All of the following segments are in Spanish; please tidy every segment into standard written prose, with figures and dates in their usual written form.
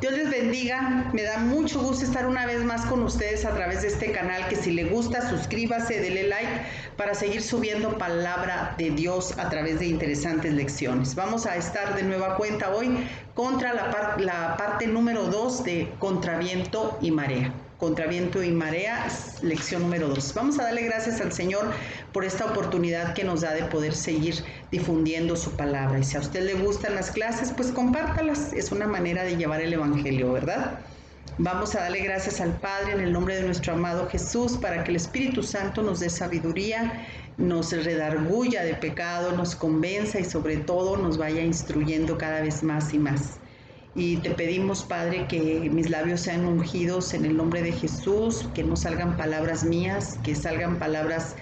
Dios les bendiga, me da mucho gusto estar una vez más con ustedes a través de este canal, que si le gusta suscríbase, dele like para seguir subiendo palabra de Dios a través de interesantes lecciones. Vamos a estar de nueva cuenta hoy contra la parte número 2 de Contraviento y Marea. Contraviento y Marea, lección número 2. Vamos a darle gracias al Señor por esta oportunidad que nos da de poder seguir difundiendo su palabra. Y si a usted le gustan las clases, pues compártalas. Es una manera de llevar el Evangelio, ¿verdad? Vamos a darle gracias al Padre en el nombre de nuestro amado Jesús para que el Espíritu Santo nos dé sabiduría, nos redarguya de pecado, nos convenza y sobre todo nos vaya instruyendo cada vez más y más. Y te pedimos, Padre, que mis labios sean ungidos en el nombre de Jesús, que no salgan palabras mías, que salgan palabras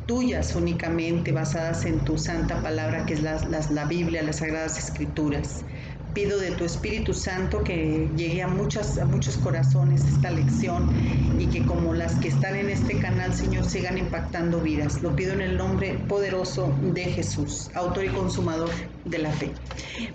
tuyas únicamente, basadas en tu santa palabra, que es la Biblia, las Sagradas Escrituras. Pido de tu Espíritu Santo que llegue a muchos corazones esta lección y que como las que están en este canal, Señor, sigan impactando vidas. Lo pido en el nombre poderoso de Jesús, autor y consumador de la fe.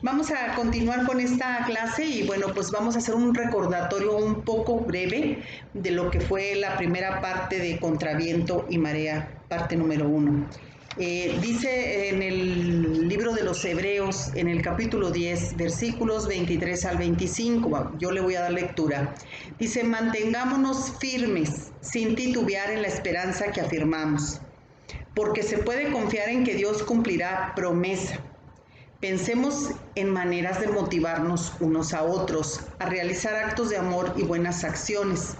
Vamos a continuar con esta clase y bueno, pues vamos a hacer un recordatorio un poco breve de lo que fue la primera parte de Contraviento y Marea, parte número 1. Dice en el libro de los Hebreos, en el capítulo 10, versículos 23 al 25, yo le voy a dar lectura. Dice: mantengámonos firmes, sin titubear en la esperanza que afirmamos, porque se puede confiar en que Dios cumplirá promesa. Pensemos en maneras de motivarnos unos a otros, a realizar actos de amor y buenas acciones,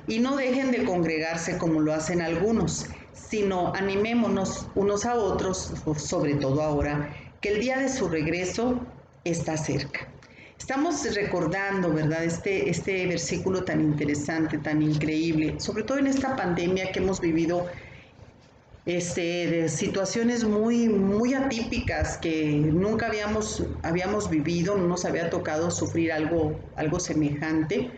y no dejen de congregarse como lo hacen algunos, sino animémonos unos a otros, sobre todo ahora, que el día de su regreso está cerca. Estamos recordando, ¿verdad?, este versículo tan interesante, tan increíble, sobre todo en esta pandemia que hemos vivido, de situaciones muy atípicas que nunca habíamos vivido, no nos había tocado sufrir algo semejante.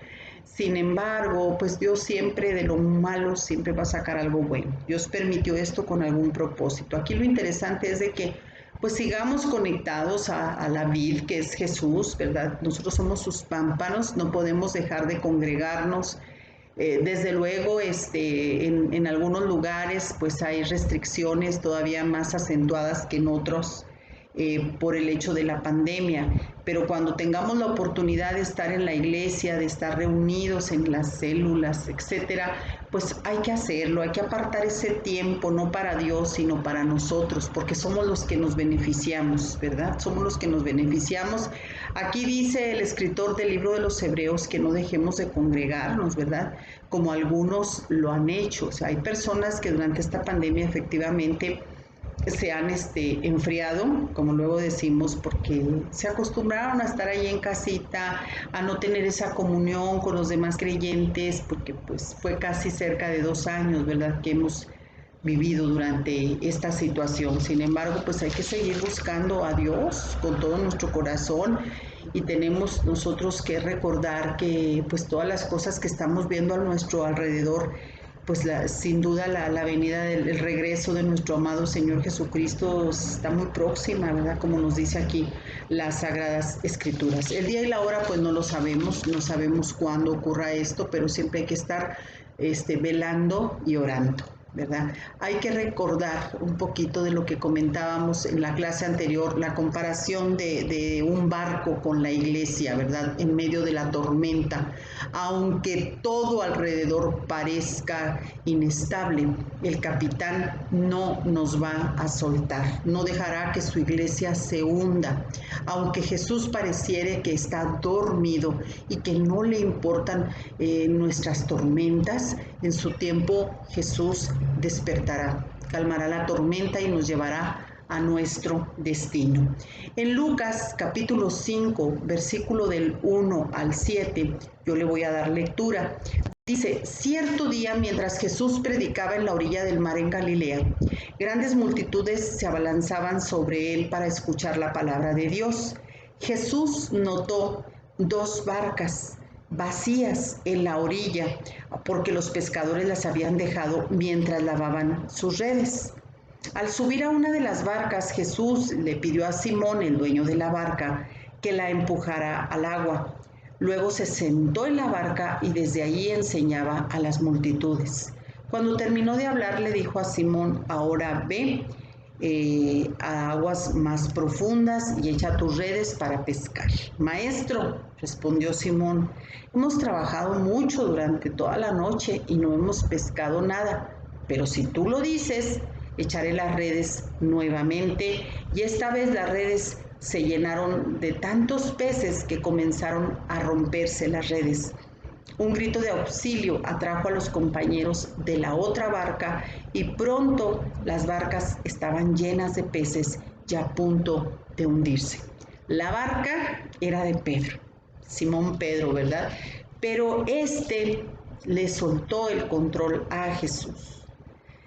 Sin embargo, pues Dios siempre de lo malo siempre va a sacar algo bueno. Dios permitió esto con algún propósito. Aquí lo interesante es de que pues sigamos conectados a la vid, que es Jesús, ¿verdad? Nosotros somos sus pámpanos, no podemos dejar de congregarnos. Desde luego, en algunos lugares pues hay restricciones todavía más acentuadas que en otros por el hecho de la pandemia, pero cuando tengamos la oportunidad de estar en la iglesia, de estar reunidos en las células, etcétera, pues hay que hacerlo, hay que apartar ese tiempo, no para Dios, sino para nosotros, porque somos los que nos beneficiamos, ¿verdad? Somos los que nos beneficiamos. Aquí dice el escritor del libro de los Hebreos que no dejemos de congregarnos, ¿verdad? Como algunos lo han hecho. O sea, hay personas que durante esta pandemia efectivamente se han enfriado, como luego decimos, porque se acostumbraron a estar ahí en casita, a no tener esa comunión con los demás creyentes, porque pues fue casi cerca de 2 años, ¿verdad?, que hemos vivido durante esta situación. Sin embargo, pues hay que seguir buscando a Dios con todo nuestro corazón y tenemos nosotros que recordar que pues todas las cosas que estamos viendo a nuestro alrededor, pues sin duda la venida del regreso de nuestro amado Señor Jesucristo está muy próxima, ¿verdad? Como nos dice aquí las Sagradas Escrituras. El día y la hora pues no lo sabemos, no sabemos cuándo ocurra esto, pero siempre hay que estar velando y orando, ¿verdad? Hay que recordar un poquito de lo que comentábamos en la clase anterior, la comparación de un barco con la iglesia, ¿verdad?, en medio de la tormenta. Aunque todo alrededor parezca inestable, el capitán no nos va a soltar, no dejará que su iglesia se hunda. Aunque Jesús pareciere que está dormido y que no le importan nuestras tormentas, en su tiempo Jesús despertará, calmará la tormenta y nos llevará a nuestro destino. En Lucas capítulo 5, versículo del 1 al 7, yo le voy a dar lectura. Dice: cierto día, mientras Jesús predicaba en la orilla del mar en Galilea, grandes multitudes se abalanzaban sobre él para escuchar la palabra de Dios. Jesús notó 2 barcas vacías en la orilla, porque los pescadores las habían dejado mientras lavaban sus redes. Al subir a una de las barcas, Jesús le pidió a Simón, el dueño de la barca, que la empujara al agua. Luego se sentó en la barca y desde allí enseñaba a las multitudes. Cuando terminó de hablar, le dijo a Simón: ahora ve a aguas más profundas y echa tus redes para pescar. Maestro, respondió Simón, hemos trabajado mucho durante toda la noche y no hemos pescado nada, pero si tú lo dices, echaré las redes nuevamente. Y esta vez las redes se llenaron de tantos peces que comenzaron a romperse las redes. Un grito de auxilio atrajo a los compañeros de la otra barca y pronto las barcas estaban llenas de peces y a punto de hundirse. La barca era de Pedro, Simón Pedro, ¿verdad? Pero este le soltó el control a Jesús.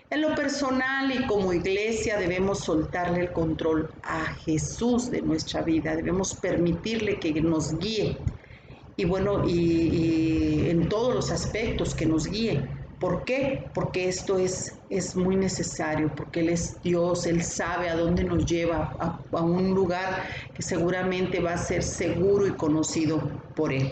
En lo personal y como iglesia debemos soltarle el control a Jesús de nuestra vida, debemos permitirle que nos guíe y bueno, y en todos los aspectos que nos guíe. ¿Por qué? Porque esto es muy necesario, porque Él es Dios, Él sabe a dónde nos lleva, a un lugar que seguramente va a ser seguro y conocido por Él.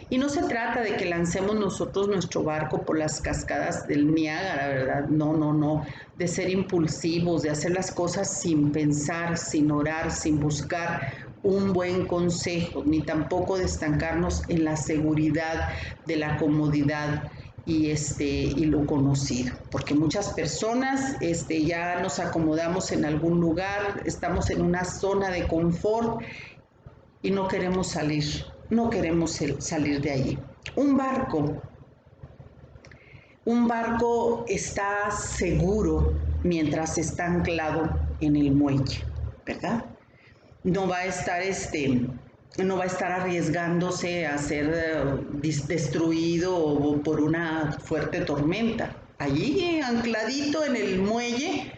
Y no se trata de que lancemos nosotros nuestro barco por las cascadas del Niágara, ¿verdad? No, no, no. De ser impulsivos, de hacer las cosas sin pensar, sin orar, sin buscar un buen consejo, ni tampoco de estancarnos en la seguridad de la comodidad y lo conocido, porque muchas personas ya nos acomodamos en algún lugar, estamos en una zona de confort y no queremos salir de allí. Un barco está seguro mientras está anclado en el muelle, ¿verdad? No va a estar arriesgándose a ser destruido por una fuerte tormenta. Allí, ancladito en el muelle,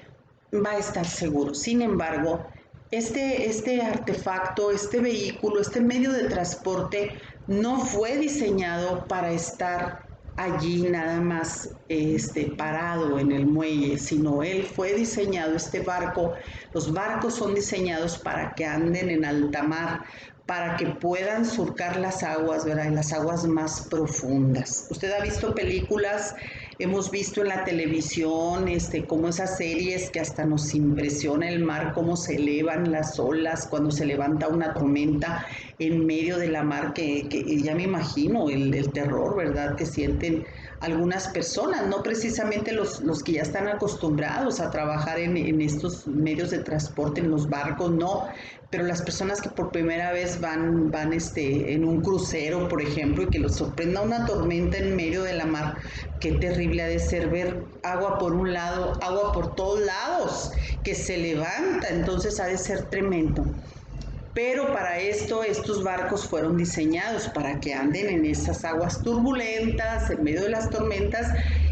va a estar seguro. Sin embargo, este artefacto, este vehículo, este medio de transporte no fue diseñado para estar allí nada más parado en el muelle, sino él fue diseñado, este barco, los barcos son diseñados para que anden en alta mar, para que puedan surcar las aguas, ¿verdad? En las aguas más profundas. Usted ha visto películas, hemos visto en la televisión, como esas series que hasta nos impresiona el mar, cómo se elevan las olas cuando se levanta una tormenta en medio de la mar, que ya me imagino el terror, ¿verdad? Que sienten algunas personas, no precisamente los que ya están acostumbrados a trabajar en estos medios de transporte, en los barcos, no, pero las personas que por primera vez van en un crucero, por ejemplo, y que los sorprenda una tormenta en medio de la mar, qué terrible ha de ser ver agua por un lado, agua por todos lados, que se levanta, entonces ha de ser tremendo. Pero para esto, estos barcos fueron diseñados para que anden en esas aguas turbulentas, en medio de las tormentas.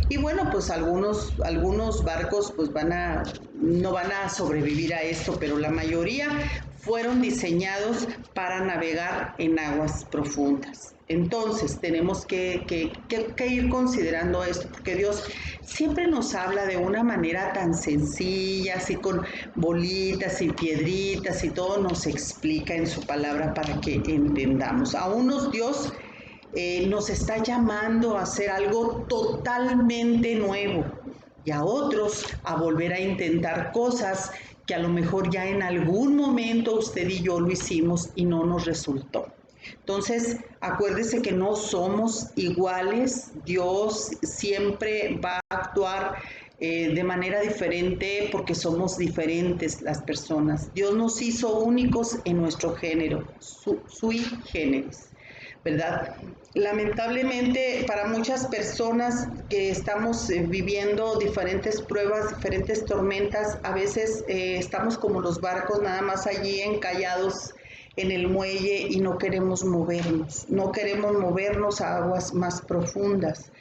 Y bueno, pues algunos barcos pues no van a sobrevivir a esto, pero la mayoría fueron diseñados para navegar en aguas profundas. Entonces tenemos que ir considerando esto, porque Dios siempre nos habla de una manera tan sencilla, así con bolitas y piedritas y todo nos explica en su palabra para que entendamos. A unos Dios nos está llamando a hacer algo totalmente nuevo y a otros a volver a intentar cosas que a lo mejor ya en algún momento usted y yo lo hicimos y no nos resultó. Entonces, acuérdese que no somos iguales, Dios siempre va a actuar de manera diferente porque somos diferentes las personas. Dios nos hizo únicos en nuestro género, sui generis, ¿verdad? Lamentablemente para muchas personas que estamos viviendo diferentes pruebas, diferentes tormentas, a veces estamos como los barcos nada más allí encallados en el muelle y no queremos movernos a aguas más profundas.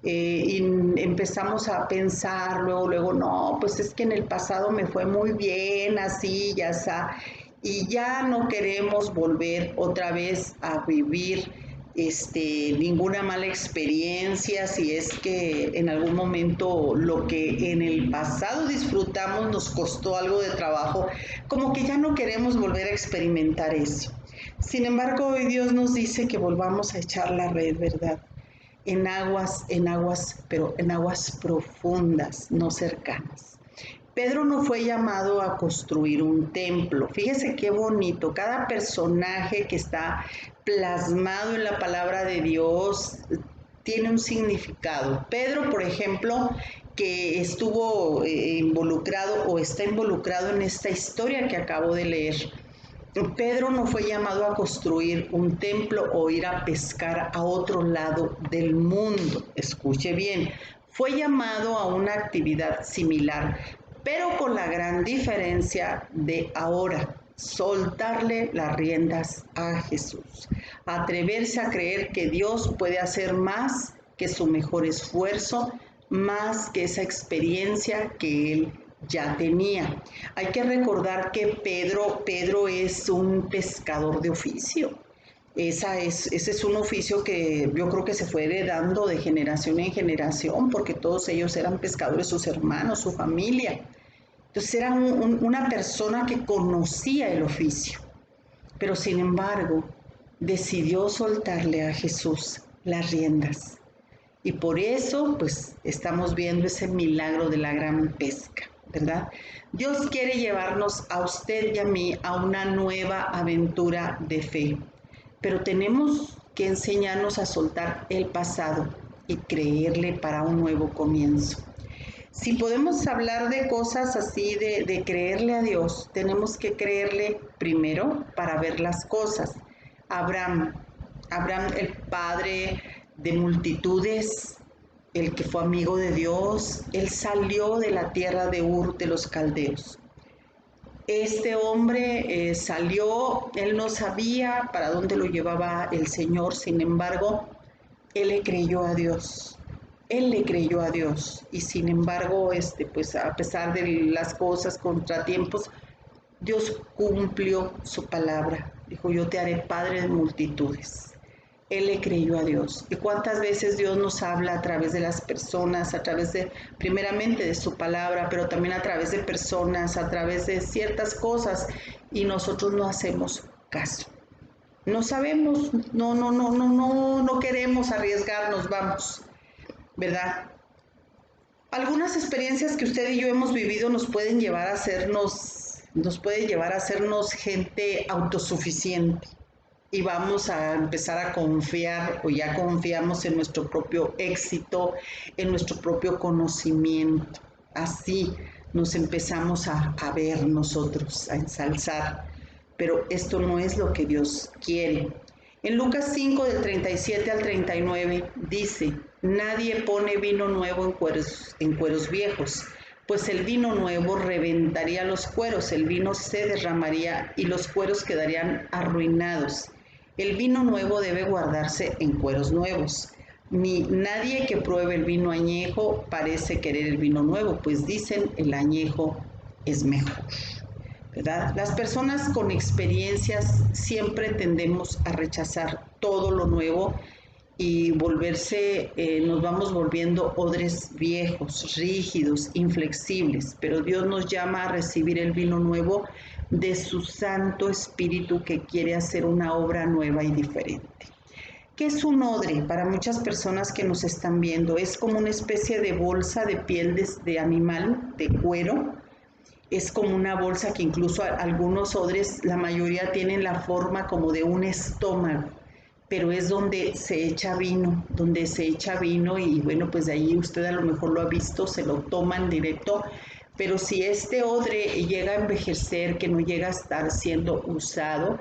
Y empezamos a pensar luego, no, pues es que en el pasado me fue muy bien, así, ya está, y ya no queremos volver otra vez a vivir ninguna mala experiencia, si es que en algún momento lo que en el pasado disfrutamos nos costó algo de trabajo, como que ya no queremos volver a experimentar eso. Sin embargo, hoy Dios nos dice que volvamos a echar la red, ¿verdad? En aguas, pero en aguas profundas, no cercanas. Pedro no fue llamado a construir un templo. Fíjese qué bonito. Cada personaje que está plasmado en la palabra de Dios tiene un significado. Pedro, por ejemplo, que estuvo involucrado o está involucrado en esta historia que acabo de leer. Pedro no fue llamado a construir un templo o ir a pescar a otro lado del mundo. Escuche bien, fue llamado a una actividad similar, pero con la gran diferencia de ahora, soltarle las riendas a Jesús, atreverse a creer que Dios puede hacer más que su mejor esfuerzo, más que esa experiencia que él ya tenía. Hay que recordar que Pedro es un pescador de oficio. Ese es un oficio que yo creo que se fue heredando de generación en generación, porque todos ellos eran pescadores, sus hermanos, su familia. Entonces era una persona que conocía el oficio, pero sin embargo decidió soltarle a Jesús las riendas. Y por eso, pues, estamos viendo ese milagro de la gran pesca, ¿verdad? Dios quiere llevarnos a usted y a mí a una nueva aventura de fe, pero tenemos que enseñarnos a soltar el pasado y creerle para un nuevo comienzo. Si podemos hablar de cosas así, de creerle a Dios, tenemos que creerle primero para ver las cosas. Abraham, el padre de multitudes, el que fue amigo de Dios, él salió de la tierra de Ur de los Caldeos. Este hombre salió, él no sabía para dónde lo llevaba el Señor, sin embargo, él le creyó a Dios. Él le creyó a Dios y sin embargo, pues a pesar de las cosas, contratiempos, Dios cumplió su palabra. Dijo, yo te haré padre de multitudes. Él le creyó a Dios. ¿Y cuántas veces Dios nos habla a través de las personas, a través de, primeramente de su palabra, pero también a través de personas, a través de ciertas cosas y nosotros no hacemos caso? No sabemos, no queremos arriesgarnos, vamos, ¿verdad? Algunas experiencias que usted y yo hemos vivido nos pueden llevar a hacernos gente autosuficiente y vamos a empezar a confiar o ya confiamos en nuestro propio éxito, en nuestro propio conocimiento. Así nos empezamos a ver nosotros, a ensalzar. Pero esto no es lo que Dios quiere. En Lucas 5, del 37 al 39, dice, nadie pone vino nuevo en cueros viejos, pues el vino nuevo reventaría los cueros, el vino se derramaría y los cueros quedarían arruinados. El vino nuevo debe guardarse en cueros nuevos. Ni nadie que pruebe el vino añejo parece querer el vino nuevo, pues dicen el añejo es mejor, ¿verdad? Las personas con experiencias siempre tendemos a rechazar todo lo nuevo y nos vamos volviendo odres viejos, rígidos, inflexibles, pero Dios nos llama a recibir el vino nuevo de su Santo Espíritu que quiere hacer una obra nueva y diferente. ¿Qué es un odre? Para muchas personas que nos están viendo, es como una especie de bolsa de piel de animal, de cuero. Es como una bolsa que incluso algunos odres, la mayoría tienen la forma como de un estómago, pero es donde se echa vino y bueno, pues de ahí usted a lo mejor lo ha visto, se lo toman directo, pero si este odre llega a envejecer, que no llega a estar siendo usado,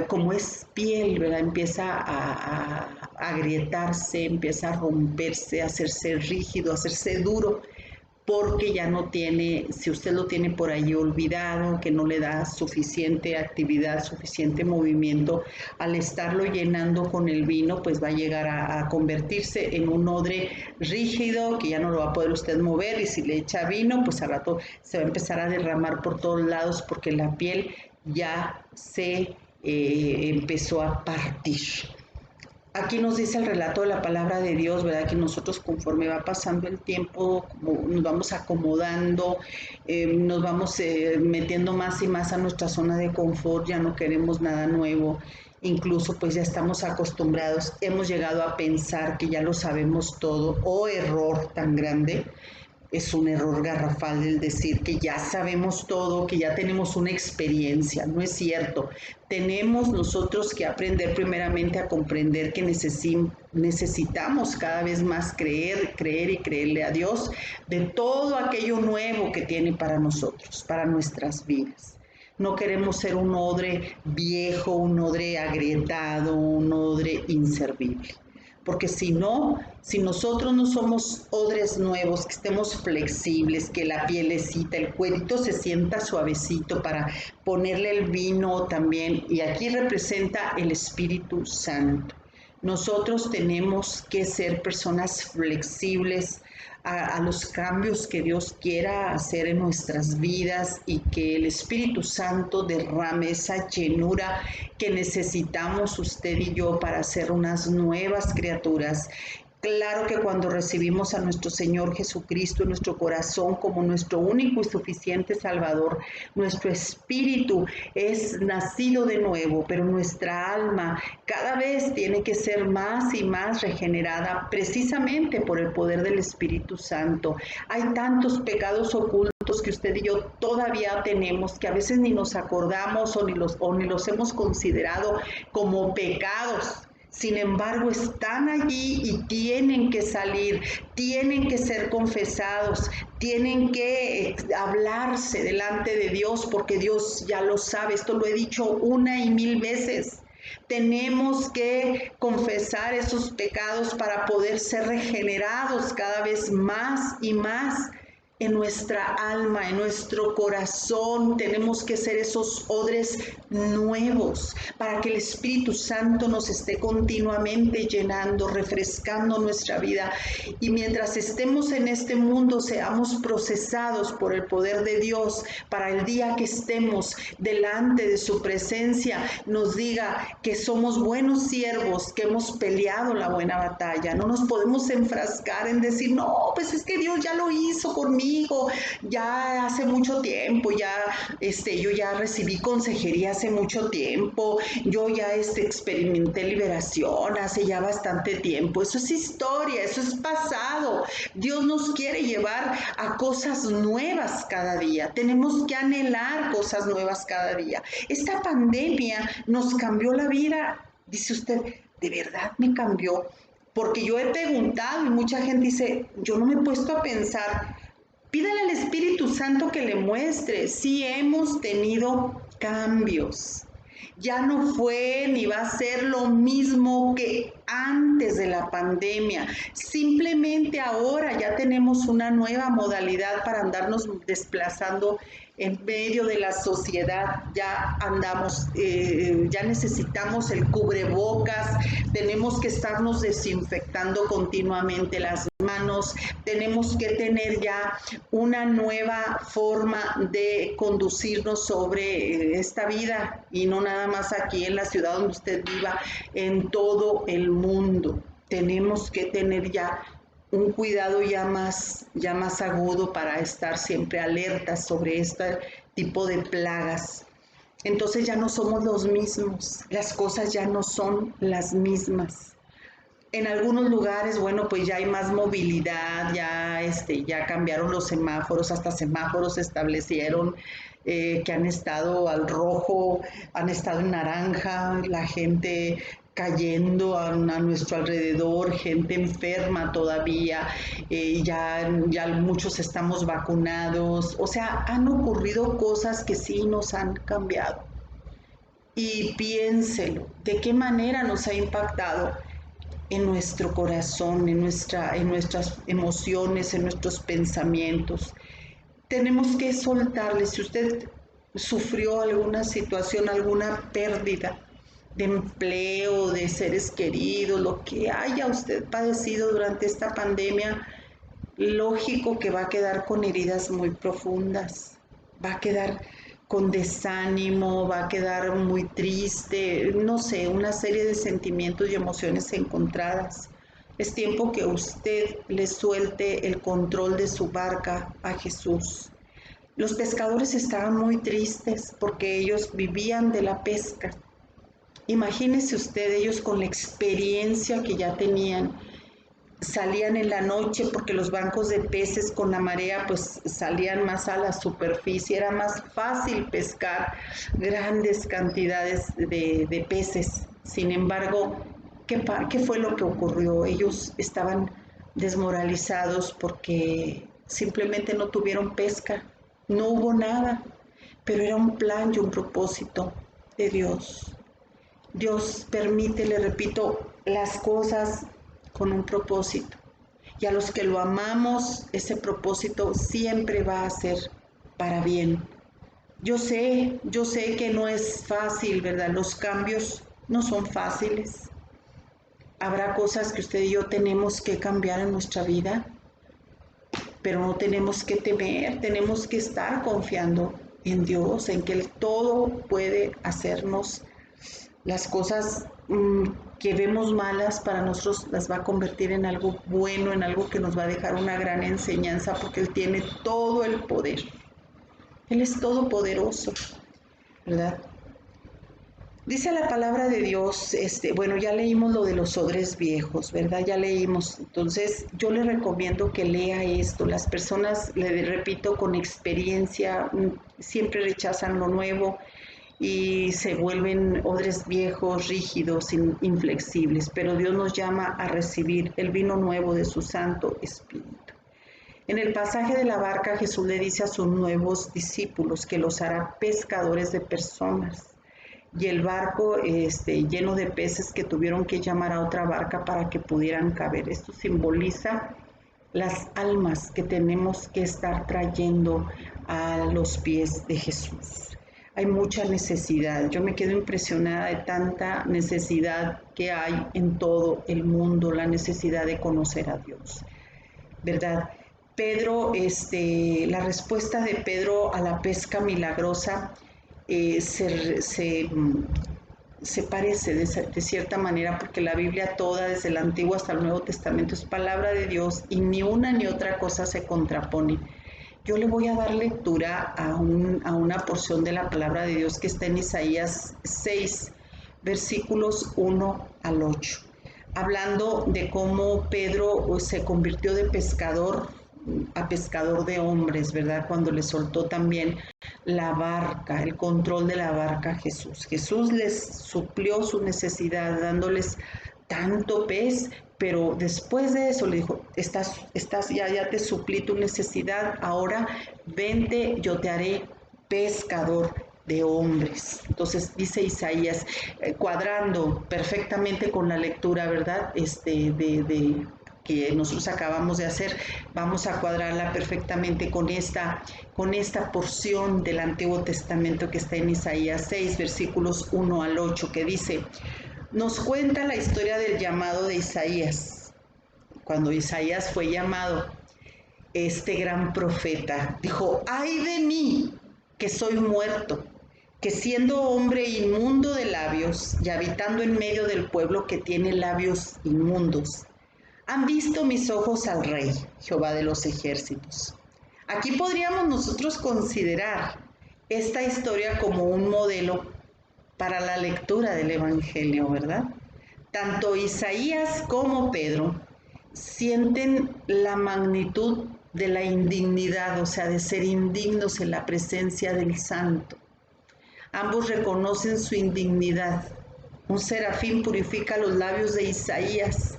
como es piel, ¿verdad? Empieza a agrietarse, empieza a romperse, a hacerse rígido, a hacerse duro, porque ya no tiene, si usted lo tiene por ahí olvidado, que no le da suficiente actividad, suficiente movimiento, al estarlo llenando con el vino, pues va a llegar a convertirse en un odre rígido que ya no lo va a poder usted mover y si le echa vino, pues al rato se va a empezar a derramar por todos lados porque la piel ya se empezó a partir. Aquí nos dice el relato de la palabra de Dios, ¿verdad? Que nosotros conforme va pasando el tiempo, como nos vamos acomodando, nos vamos metiendo más y más a nuestra zona de confort, ya no queremos nada nuevo, incluso pues ya estamos acostumbrados, hemos llegado a pensar que ya lo sabemos todo, oh error tan grande. Es un error garrafal el decir que ya sabemos todo, que ya tenemos una experiencia. No es cierto. Tenemos nosotros que aprender primeramente a comprender que necesitamos cada vez más creer y creerle a Dios de todo aquello nuevo que tiene para nosotros, para nuestras vidas. No queremos ser un odre viejo, un odre agrietado, un odre inservible. Porque si no, si nosotros no somos odres nuevos, que estemos flexibles, que la pielecita, el cuerito se sienta suavecito para ponerle el vino también, y aquí representa el Espíritu Santo. Nosotros tenemos que ser personas flexibles a los cambios que Dios quiera hacer en nuestras vidas y que el Espíritu Santo derrame esa llenura que necesitamos usted y yo para ser unas nuevas criaturas. Claro que cuando recibimos a nuestro Señor Jesucristo en nuestro corazón como nuestro único y suficiente Salvador, nuestro espíritu es nacido de nuevo, pero nuestra alma cada vez tiene que ser más y más regenerada precisamente por el poder del Espíritu Santo. Hay tantos pecados ocultos que usted y yo todavía tenemos que a veces ni nos acordamos o ni los hemos considerado como pecados. Sin embargo, están allí y tienen que salir, tienen que ser confesados, tienen que hablarse delante de Dios porque Dios ya lo sabe. Esto lo he dicho una y mil veces. Tenemos que confesar esos pecados para poder ser regenerados cada vez más y más en nuestra alma, en nuestro corazón. Tenemos que ser esos odres nuevos para que el Espíritu Santo nos esté continuamente llenando, refrescando nuestra vida. Y mientras estemos en este mundo, seamos procesados por el poder de Dios para el día que estemos delante de su presencia, nos diga que somos buenos siervos, que hemos peleado la buena batalla. No nos podemos enfrascar en decir, no, pues es que Dios ya lo hizo conmigo, ya hace mucho tiempo, yo ya recibí consejería hace mucho tiempo, yo ya experimenté liberación hace ya bastante tiempo. Eso es historia, eso es pasado. Dios nos quiere llevar a cosas nuevas cada día. Tenemos que anhelar cosas nuevas cada día. Esta pandemia nos cambió la vida. Dice usted, ¿de verdad me cambió? Porque yo he preguntado y mucha gente dice, yo no me he puesto a pensar. Pídale al Espíritu Santo que le muestre si hemos tenido cambios. Ya no fue ni va a ser lo mismo que antes de la pandemia. Simplemente ahora ya tenemos una nueva modalidad para andarnos desplazando en medio de la sociedad. Ya andamos, ya necesitamos el cubrebocas, tenemos que estarnos desinfectando continuamente las manos, tenemos que tener ya una nueva forma de conducirnos sobre esta vida y no nada más aquí en la ciudad donde usted viva, en todo el mundo. Tenemos que tener ya un cuidado ya más agudo para estar siempre alertas sobre este tipo de plagas. Entonces ya no somos los mismos, las cosas ya no son las mismas. En algunos lugares, bueno, pues ya hay más movilidad, ya cambiaron los semáforos, hasta semáforos se establecieron que han estado al rojo, han estado en naranja, la gente cayendo a nuestro alrededor, gente enferma todavía, ya muchos estamos vacunados, o sea, han ocurrido cosas que sí nos han cambiado. Y piénselo, ¿de qué manera nos ha impactado en nuestro corazón, en nuestras emociones, en nuestros pensamientos? Tenemos que soltarle. Si usted sufrió alguna situación, alguna pérdida de empleo, de seres queridos, lo que haya usted padecido durante esta pandemia, lógico que va a quedar con heridas muy profundas, va a quedar con desánimo, va a quedar muy triste, no sé, una serie de sentimientos y emociones encontradas. Es tiempo que usted le suelte el control de su barca a Jesús. Los pescadores estaban muy tristes porque ellos vivían de la pesca. Imagínese usted, ellos con la experiencia que ya tenían, salían en la noche porque los bancos de peces con la marea pues salían más a la superficie, era más fácil pescar grandes cantidades de peces. Sin embargo, ¿qué fue lo que ocurrió? Ellos estaban desmoralizados porque simplemente no tuvieron pesca, no hubo nada, pero era un plan y un propósito de Dios. Dios permite, le repito, las cosas con un propósito. Y a los que lo amamos, ese propósito siempre va a ser para bien. Yo sé que no es fácil, ¿verdad? Los cambios no son fáciles. Habrá cosas que usted y yo tenemos que cambiar en nuestra vida, pero no tenemos que temer, tenemos que estar confiando en Dios, en que Él todo puede hacernos las cosas que vemos malas para nosotros las va a convertir en algo bueno, en algo que nos va a dejar una gran enseñanza, porque Él tiene todo el poder. Él es todopoderoso, ¿verdad? Dice la palabra de Dios, bueno, ya leímos lo de los odres viejos, ¿verdad? Ya leímos. Entonces, yo le recomiendo que lea esto. Las personas, le repito, con experiencia, siempre rechazan lo nuevo y se vuelven odres viejos, rígidos, inflexibles, pero Dios nos llama a recibir el vino nuevo de su Santo Espíritu. En el pasaje de la barca, Jesús le dice a sus nuevos discípulos que los hará pescadores de personas. Y el barco lleno de peces que tuvieron que llamar a otra barca para que pudieran caber. Esto simboliza las almas que tenemos que estar trayendo a los pies de Jesús. Hay mucha necesidad. Yo me quedo impresionada de tanta necesidad que hay en todo el mundo, la necesidad de conocer a Dios, ¿verdad? Pedro, la respuesta de Pedro a la pesca milagrosa se parece de cierta manera, porque la Biblia toda, desde el Antiguo hasta el Nuevo Testamento, es palabra de Dios y ni una ni otra cosa se contrapone. Yo le voy a dar lectura a una porción de la palabra de Dios que está en Isaías 6, versículos 1 al 8, hablando de cómo Pedro se convirtió de pescador a pescador de hombres, ¿verdad? Cuando le soltó también la barca, el control de la barca a Jesús. Jesús les suplió su necesidad dándoles tanto pez, pero después de eso le dijo, ya te suplí tu necesidad, ahora vente, yo te haré pescador de hombres. Entonces dice Isaías, cuadrando perfectamente con la lectura, ¿verdad? Que nosotros acabamos de hacer, vamos a cuadrarla perfectamente con esta porción del Antiguo Testamento que está en Isaías 6, versículos 1 al 8, que dice, nos cuenta la historia del llamado de Isaías. Cuando Isaías fue llamado, este gran profeta dijo, ¡ay de mí, que soy muerto! Que siendo hombre inmundo de labios y habitando en medio del pueblo que tiene labios inmundos, han visto mis ojos al Rey, Jehová de los ejércitos. Aquí podríamos nosotros considerar esta historia como un modelo para la lectura del Evangelio, ¿verdad? Tanto Isaías como Pedro sienten la magnitud de la indignidad, o sea, de ser indignos en la presencia del Santo. Ambos reconocen su indignidad. Un serafín purifica los labios de Isaías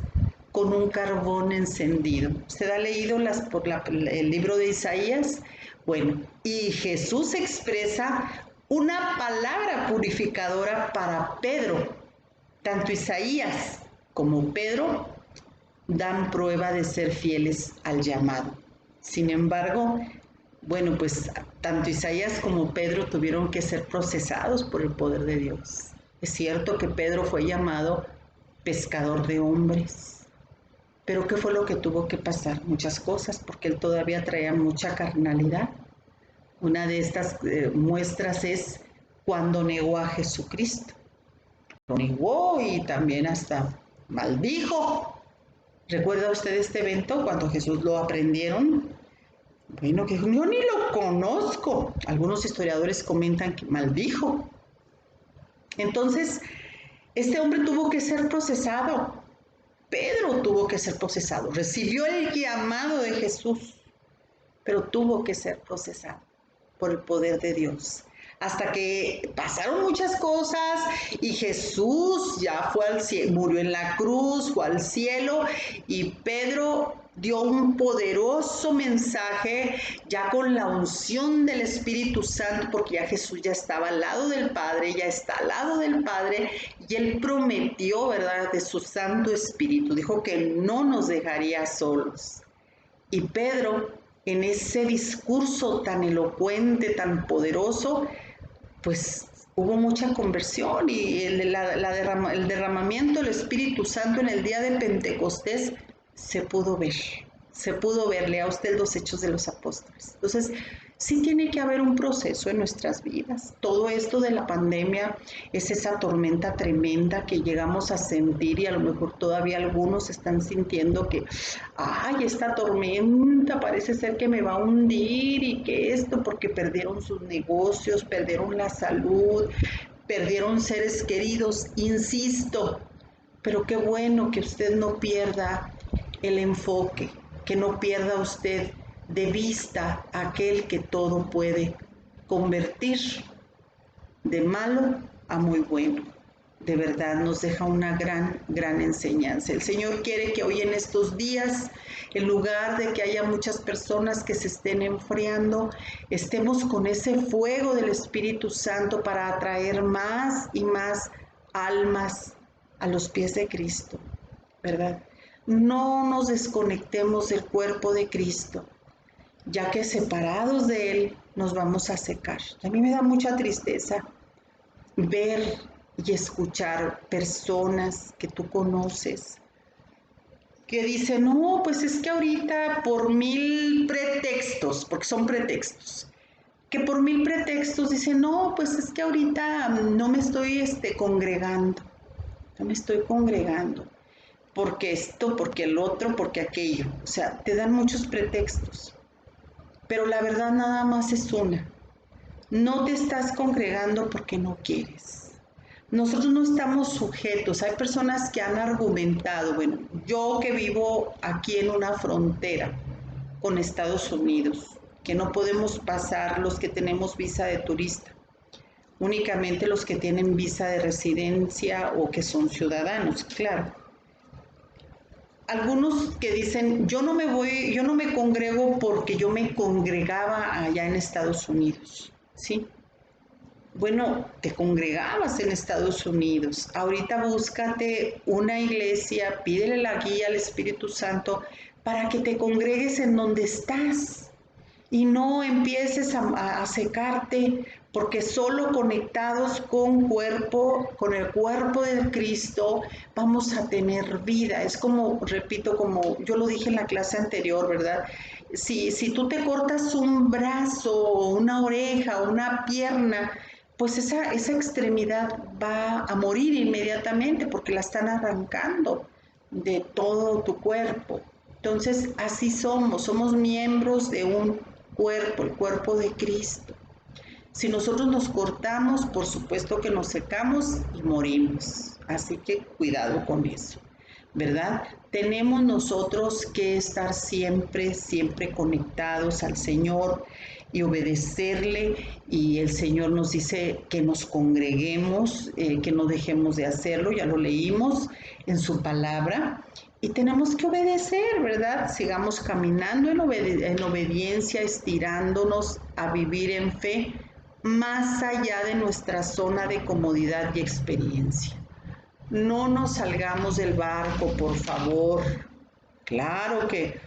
con un carbón encendido. ¿Usted ha leído el libro de Isaías? Bueno, y Jesús expresa una palabra purificadora para Pedro. Tanto Isaías como Pedro dan prueba de ser fieles al llamado. Sin embargo, bueno, pues tanto Isaías como Pedro tuvieron que ser procesados por el poder de Dios. Es cierto que Pedro fue llamado pescador de hombres, pero ¿qué fue lo que tuvo que pasar? Muchas cosas, porque él todavía traía mucha carnalidad. Una de estas muestras es cuando negó a Jesucristo. Lo negó y también hasta maldijo. ¿Recuerda usted este evento cuando Jesús lo aprendieron? Bueno, que yo ni lo conozco. Algunos historiadores comentan que maldijo. Entonces, este hombre tuvo que ser procesado. Pedro tuvo que ser procesado. Recibió el llamado de Jesús, pero tuvo que ser procesado por el poder de Dios. Hasta que pasaron muchas cosas y Jesús ya fue al cielo, murió en la cruz, fue al cielo y Pedro dio un poderoso mensaje ya con la unción del Espíritu Santo, porque ya Jesús ya estaba al lado del Padre, ya está al lado del Padre y él prometió, ¿verdad?, de su Santo Espíritu. Dijo que no nos dejaría solos. Y Pedro, en ese discurso tan elocuente, tan poderoso, pues hubo mucha conversión y el derramamiento del Espíritu Santo en el día de Pentecostés se pudo ver, lea usted los Hechos de los Apóstoles. Entonces, sí tiene que haber un proceso en nuestras vidas. Todo esto de la pandemia es esa tormenta tremenda que llegamos a sentir y a lo mejor todavía algunos están sintiendo que, ay, esta tormenta parece ser que me va a hundir y que esto porque perdieron sus negocios, perdieron la salud, perdieron seres queridos, insisto, pero qué bueno que usted no pierda el enfoque, que no pierda usted de vista a aquel que todo puede convertir de malo a muy bueno. De verdad nos deja una gran enseñanza. El Señor quiere que hoy en estos días, en lugar de que haya muchas personas que se estén enfriando, estemos con ese fuego del Espíritu Santo para atraer más y más almas a los pies de Cristo, ¿verdad? No nos desconectemos del cuerpo de Cristo, ya que separados de Él nos vamos a secar. A mí me da mucha tristeza ver y escuchar personas que tú conoces que dicen, no, pues es que ahorita por 1000 pretextos, porque son pretextos, que por 1000 pretextos dicen, no, pues es que ahorita no me estoy congregando, porque esto, porque el otro, porque aquello. O sea, te dan muchos pretextos, pero la verdad nada más es una. No te estás congregando porque no quieres. Nosotros no estamos sujetos. Hay personas que han argumentado, bueno, yo que vivo aquí en una frontera con Estados Unidos, que no podemos pasar los que tenemos visa de turista, únicamente los que tienen visa de residencia o que son ciudadanos, claro. Algunos que dicen, yo no me congrego porque yo me congregaba allá en Estados Unidos, ¿sí? Bueno, te congregabas en Estados Unidos. Ahorita búscate una iglesia, pídele la guía al Espíritu Santo para que te congregues en donde estás y no empieces a secarte, porque solo conectados con el cuerpo de Cristo, vamos a tener vida. Es como, repito, como yo lo dije en la clase anterior, ¿verdad? Si tú te cortas un brazo, una oreja, una pierna, pues esa extremidad va a morir inmediatamente porque la están arrancando de todo tu cuerpo. Entonces, así somos miembros de un cuerpo, el cuerpo de Cristo. Si nosotros nos cortamos, por supuesto que nos secamos y morimos. Así que cuidado con eso, ¿verdad? Tenemos nosotros que estar siempre conectados al Señor y obedecerle, y el Señor nos dice que nos congreguemos, que no dejemos de hacerlo, ya lo leímos en su palabra, y tenemos que obedecer, ¿verdad? Sigamos caminando en obediencia, estirándonos a vivir en fe, más allá de nuestra zona de comodidad y experiencia. No nos salgamos del barco, por favor. Claro que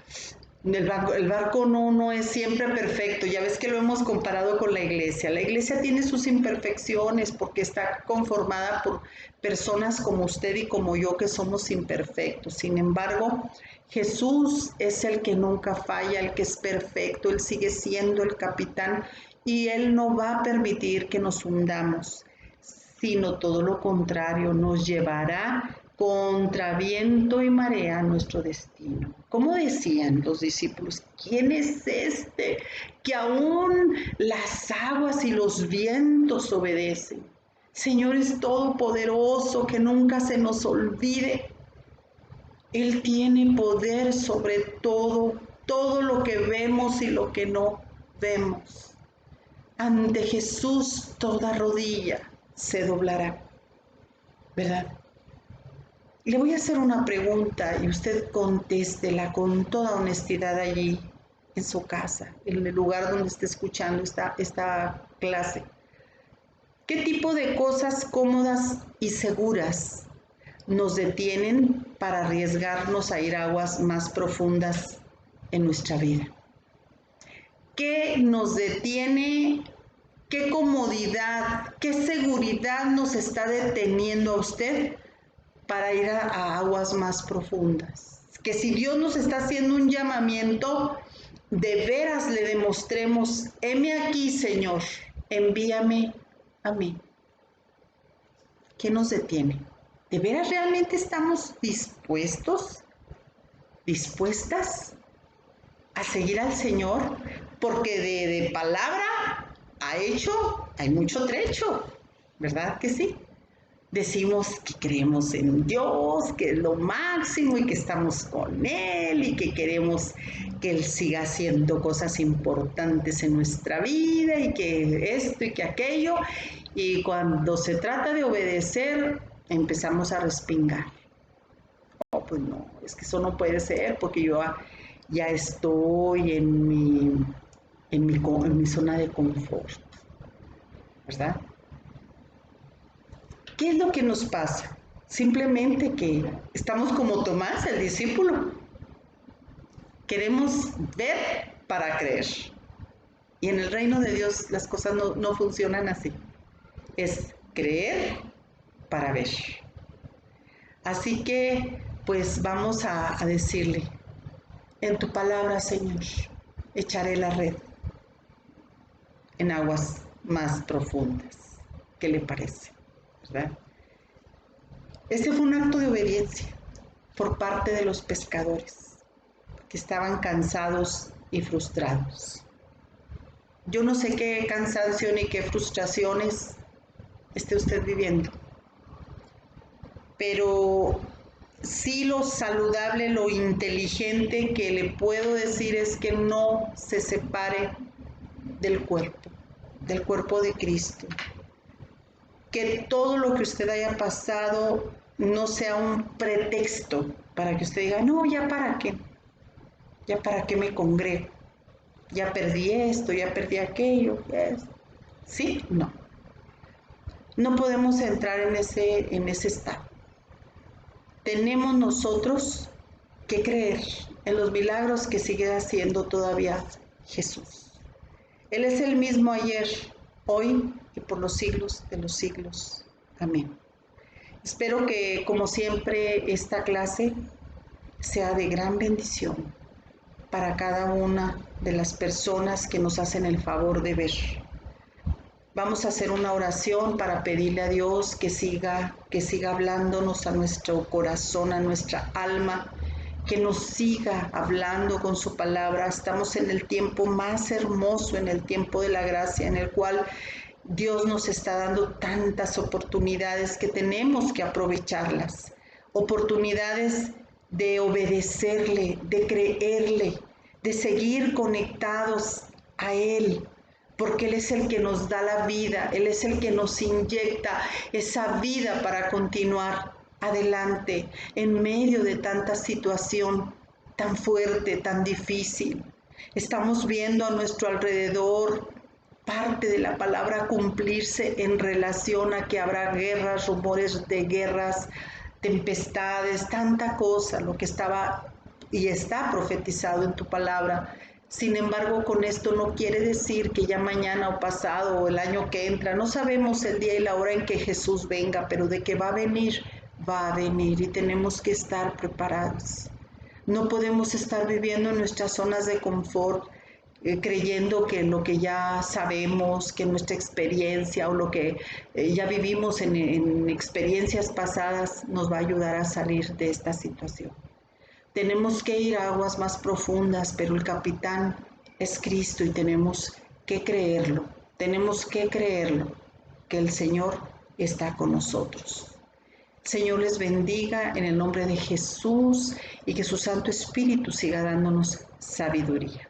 el barco no es siempre perfecto. Ya ves que lo hemos comparado con la iglesia. La iglesia tiene sus imperfecciones porque está conformada por personas como usted y como yo que somos imperfectos. Sin embargo, Jesús es el que nunca falla, el que es perfecto. Él sigue siendo el capitán y Él no va a permitir que nos hundamos, sino todo lo contrario, nos llevará contra viento y marea a nuestro destino. Como decían los discípulos, ¿quién es este que aún las aguas y los vientos obedecen? Señor es todopoderoso, que nunca se nos olvide. Él tiene poder sobre todo, todo lo que vemos y lo que no vemos. Ante Jesús toda rodilla se doblará, ¿verdad? Le voy a hacer una pregunta y usted contéstela con toda honestidad allí en su casa, en el lugar donde esté escuchando esta clase. ¿Qué tipo de cosas cómodas y seguras nos detienen para arriesgarnos a ir a aguas más profundas en nuestra vida? ¿Qué nos detiene? ¿Qué comodidad, qué seguridad nos está deteniendo a usted para ir a aguas más profundas? Que si Dios nos está haciendo un llamamiento, de veras le demostremos, heme aquí, Señor, envíame a mí. ¿Qué nos detiene? ¿De veras realmente estamos dispuestas a seguir al Señor? Porque de palabra a hecho hay mucho trecho, ¿verdad que sí? Decimos que creemos en Dios, que es lo máximo y que estamos con Él y que queremos que Él siga haciendo cosas importantes en nuestra vida y que esto y que aquello. Y cuando se trata de obedecer, empezamos a respingar. Oh, pues no, es que eso no puede ser porque yo ya estoy en mi zona de confort, ¿verdad? ¿Qué es lo que nos pasa? Simplemente que estamos como Tomás, el discípulo. Queremos ver para creer. Y en el reino de Dios las cosas no funcionan así. Es creer para ver. Así que, pues vamos a decirle, en tu palabra, Señor, echaré la red en aguas más profundas. ¿Qué le parece? ¿Verdad? Este fue un acto de obediencia por parte de los pescadores, que estaban cansados y frustrados. Yo no sé qué cansancio ni qué frustraciones esté usted viviendo, pero sí lo saludable, lo inteligente que le puedo decir es que no se separe del cuerpo de Cristo. Que todo lo que usted haya pasado no sea un pretexto para que usted diga, no, ya para qué me congrego, ya perdí esto, ya perdí aquello, ¿sí? No podemos entrar en ese estado. Tenemos nosotros que creer en los milagros que sigue haciendo todavía Jesús. Él es el mismo ayer, hoy y por los siglos de los siglos. Amén. Espero que, como siempre, esta clase sea de gran bendición para cada una de las personas que nos hacen el favor de ver. Vamos a hacer una oración para pedirle a Dios que siga hablándonos a nuestro corazón, a nuestra alma, que nos siga hablando con su palabra. Estamos en el tiempo más hermoso, en el tiempo de la gracia, en el cual Dios nos está dando tantas oportunidades que tenemos que aprovecharlas. Oportunidades de obedecerle, de creerle, de seguir conectados a Él, porque Él es el que nos da la vida, Él es el que nos inyecta esa vida para continuar adelante en medio de tanta situación tan fuerte, tan difícil. Estamos viendo a nuestro alrededor parte de la palabra cumplirse en relación a que habrá guerras, rumores de guerras, tempestades, tanta cosa, lo que estaba y está profetizado en tu palabra. Sin embargo, con esto no quiere decir que ya mañana o pasado o el año que entra, no sabemos el día y la hora en que Jesús venga, pero de que va a venir y tenemos que estar preparados. No podemos estar viviendo en nuestras zonas de confort, creyendo que lo que ya sabemos, que nuestra experiencia o lo que ya vivimos en experiencias pasadas nos va a ayudar a salir de esta situación. Tenemos que ir a aguas más profundas, pero el capitán es Cristo y tenemos que creerlo. Tenemos que creerlo, que el Señor está con nosotros. Señor les bendiga en el nombre de Jesús y que su Santo Espíritu siga dándonos sabiduría.